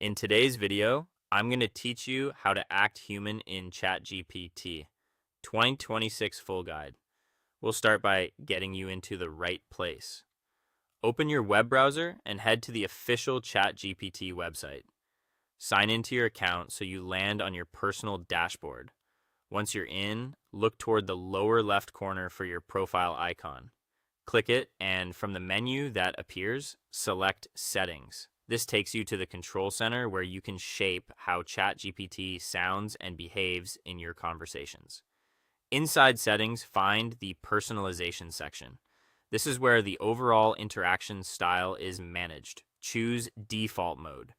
In today's video, I'm going to teach you how to act human in ChatGPT 2026 full guide. We'll start by getting you into the right place. Open your web browser and head to the official ChatGPT website. Sign into your account so you land on your personal dashboard. Once you're in, look toward the lower left corner for your profile icon. Click it, and from the menu that appears, select Settings. This takes you to the control center where you can shape how ChatGPT sounds and behaves in your conversations. Inside Settings, find the Personalization section. This is where the overall interaction style is managed. Choose Default Mode.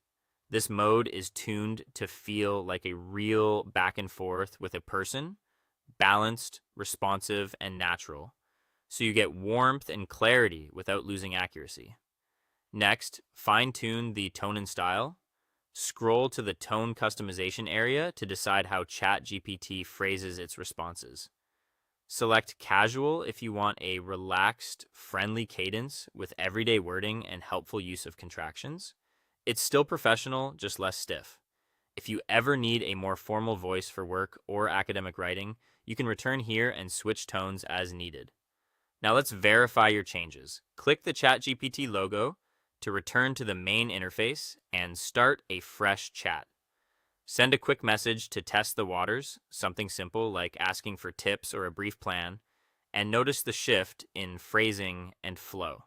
This mode is tuned to feel like a real back and forth with a person, balanced, responsive, and natural, so you get warmth and clarity without losing accuracy. Next, fine-tune the tone and style. Scroll to the tone customization area to decide how ChatGPT phrases its responses. Select casual if you want a relaxed, friendly cadence with everyday wording and helpful use of contractions. It's still professional, just less stiff. If you ever need a more formal voice for work or academic writing, you can return here and switch tones as needed. Now let's verify your changes. Click the ChatGPT logo to return to the main interface and start a fresh chat. Send a quick message to test the waters, something simple like asking for tips or a brief plan, and notice the shift in phrasing and flow.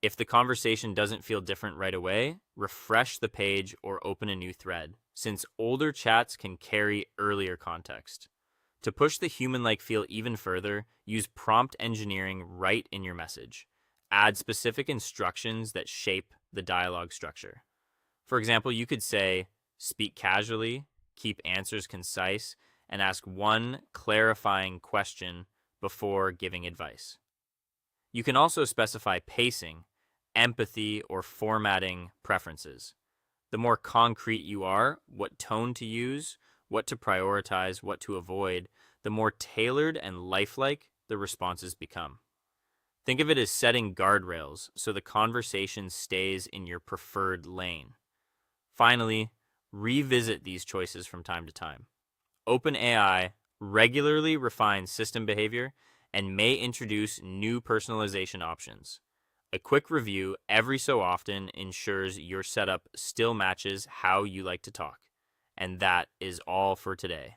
If the conversation doesn't feel different right away, refresh the page or open a new thread, since older chats can carry earlier context. To push the human-like feel even further, use prompt engineering right in your message. Add specific instructions that shape the dialogue structure. For example, you could say, speak casually, keep answers concise, and ask one clarifying question before giving advice. You can also specify pacing, empathy, or formatting preferences. The more concrete you are, what tone to use, what to prioritize, what to avoid, the more tailored and lifelike the responses become. Think of it as setting guardrails so the conversation stays in your preferred lane. Finally, revisit these choices from time to time. OpenAI regularly refines system behavior and may introduce new personalization options. A quick review every so often ensures your setup still matches how you like to talk. And that is all for today.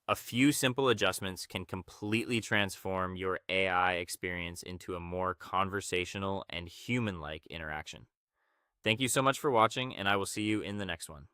A few simple adjustments can completely transform your AI experience into a more conversational and human-like interaction. Thank you so much for watching, and I will see you in the next one.